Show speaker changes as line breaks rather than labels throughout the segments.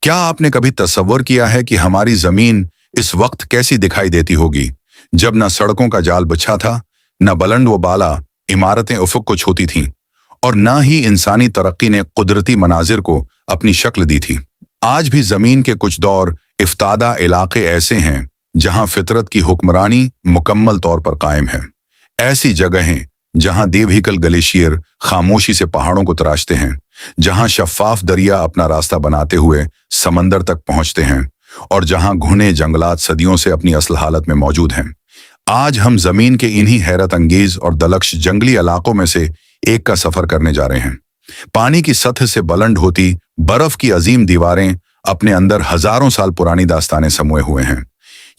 क्या आपने कभी तसव्वुर किया है कि हमारी जमीन इस वक्त कैसी दिखाई देती होगी, जब न सड़कों का जाल बिछा था, न बुलंद व बाला इमारतें उफुक को छूती थीं, और न ही इंसानी तरक्की ने कुदरती मनाजिर को अपनी शक्ल दी थी। आज भी जमीन के कुछ दौर इफ्तादा इलाके ऐसे हैं जहां फितरत की हुक्मरानी मुकम्मल तौर पर कायम है। ऐसी जगहें जहां देवहिकल ग्लेशियर खामोशी से पहाड़ों को तराशते हैं, जहां शफ्फाफ दरिया अपना रास्ता बनाते हुए समंदर तक पहुंचते हैं, और जहां घुने जंगलात सदियों से अपनी असल हालत में मौजूद हैं। आज हम जमीन के इन्हीं हैरत अंगेज और दलक्ष जंगली इलाकों में से एक का सफर करने जा रहे हैं। पानी की सतह से बुलंद होती बर्फ की अजीम दीवारें अपने अंदर हजारों साल पुरानी दास्तानें समोए हुए हैं।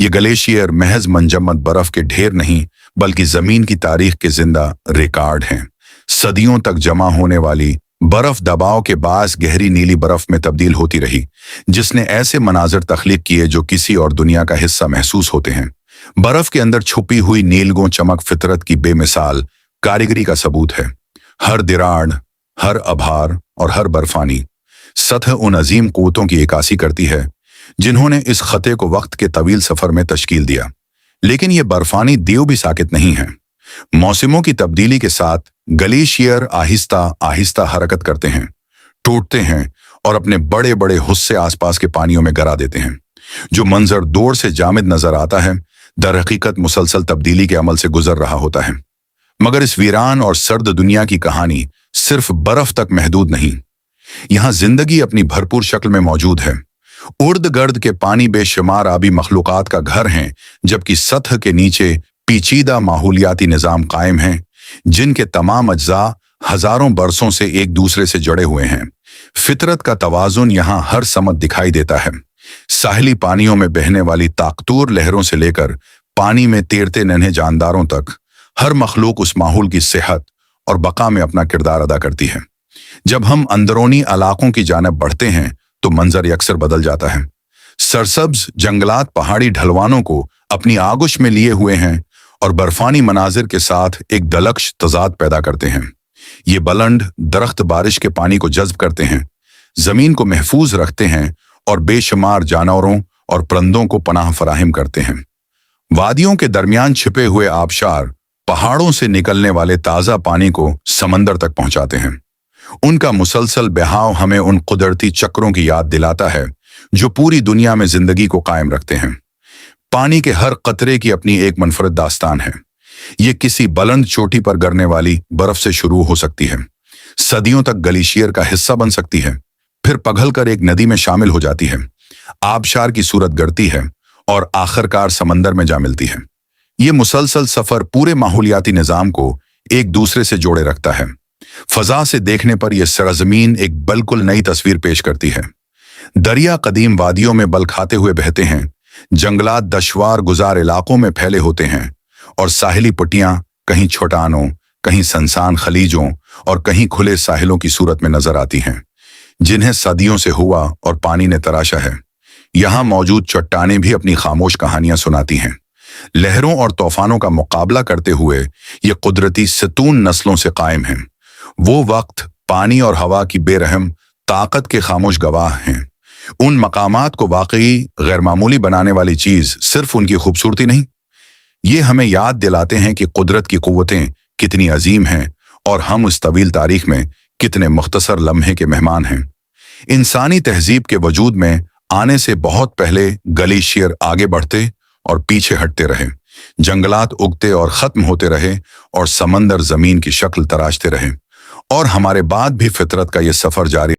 ये ग्लेशियर महज मनजमद बर्फ के ढेर नहीं, बल्कि जमीन की तारीख के जिंदा रिकॉर्ड हैं। सदियों तक जमा होने वाली बर्फ दबाव के बायस गहरी नीली बर्फ में तब्दील होती रही, जिसने ऐसे मनाजिर तख्लीक किए जो किसी और दुनिया का हिस्सा महसूस होते हैं। बर्फ के अंदर छुपी हुई नीलगों चमक फितरत की बेमिसाल कारीगरी का सबूत है। हर दिराड़, हर आभार और हर बर्फानी सतह उन अजीम क़ुव्वतों की इक्कासी करती है जिन्होंने इस खते को वक्त के तवील सफर में तश्कील दिया। लेकिन ये बर्फानी देव भी साकित नहीं है। मौसमों की तब्दीली के साथ ग्लेशियर आहिस्ता आहिस्ता हरकत करते हैं, टूटते हैं और अपने बड़े बड़े हुस्से आसपास के पानियों में गिरा देते हैं। जो मंजर दूर से जामिद नजर आता है, दर हकीकत मुसलसल तब्दीली के अमल से गुजर रहा होता है। मगर इस वीरान और सर्द दुनिया की कहानी सिर्फ बर्फ तक महदूद नहीं। यहाँ जिंदगी अपनी भरपूर शक्ल में मौजूद है। उर्द गर्द के पानी बेशुमार आबी मखलूकात का घर हैं, जबकि सतह के नीचे पेचीदा माहौलियाती निज़ाम कायम हैं, जिनके तमाम अज्जा हजारों बरसों से एक दूसरे से जुड़े हुए हैं। फितरत का तवाजुन यहाँ हर समत दिखाई देता है। साहिली पानियों में बहने वाली ताकतूर लहरों से लेकर पानी में तैरते नन्हे जानदारों तक, हर मखलूक उस माहौल की सेहत और बका में अपना किरदार अदा करती है। जब हम अंदरूनी इलाकों की जानिब बढ़ते हैं तो मंजर यकसर बदल जाता है। सरसब्ज जंगलात पहाड़ी ढलवानों को अपनी आगोश में लिए हुए हैं और बर्फानी मनाजिर के साथ एक दलक्ष तजाद पैदा करते हैं। ये बुलंद दरख्त बारिश के पानी को जज्ब करते हैं, जमीन को महफूज रखते हैं और बेशुमार जानवरों और परिंदों को पनाह फराहम करते हैं। वादियों के दरमियान छिपे हुए आबशार पहाड़ों से निकलने वाले ताज़ा पानी को समंदर तक पहुंचाते हैं। उनका मुसलसल बहाव हमें उन कुदरती चक्रों की याद दिलाता है जो पूरी दुनिया में जिंदगी को कायम रखते हैं। पानी के हर कतरे की अपनी एक मुनफरद दास्तान है। ये किसी बुलंद चोटी पर गिरने वाली बर्फ से शुरू हो सकती है, सदियों तक ग्लेशियर का हिस्सा बन सकती है, फिर पिघलकर एक नदी में शामिल हो जाती है, आबशार की सूरत गढ़ती है और आखिरकार समंदर में जा मिलती है। ये मुसलसल सफर पूरे माहौलियाती निज़ाम को एक दूसरे से जोड़े रखता है। फजा से देखने पर यह सरजमीन एक बिल्कुल नई तस्वीर पेश करती है। दरिया कदीम वादियों में बल खाते हुए बहते हैं, जंगलात दशवार गुजार इलाकों में फैले होते हैं, और साहिली पट्टियां कहीं छोटानों, कहीं सनसान खलीजों और कहीं खुले साहिलों की सूरत में नजर आती हैं, जिन्हें सदियों से हुआ और पानी ने तराशा है। यहाँ मौजूद चट्टानें भी अपनी खामोश कहानियां सुनाती हैं। लहरों और तूफानों का मुकाबला करते हुए ये कुदरती सतून नस्लों से कायम हैं। वो वक्त, पानी और हवा की बेरहम ताकत के खामोश गवाह हैं। उन मकामात को वाकई गैरमामूली बनाने वाली चीज सिर्फ उनकी खूबसूरती नहीं, ये हमें याद दिलाते हैं कि कुदरत की कुव्वतें कितनी अजीम हैं और हम उस तवील तारीख में कितने मुख्तसर लम्हे के मेहमान हैं। इंसानी तहजीब के वजूद में आने से बहुत पहले ग्लेशियर आगे बढ़ते और पीछे हटते रहे, जंगलात उगते और खत्म होते रहे, और समंदर जमीन की शक्ल तराशते रहे, और हमारे बाद भी फितरत का ये सफर जारी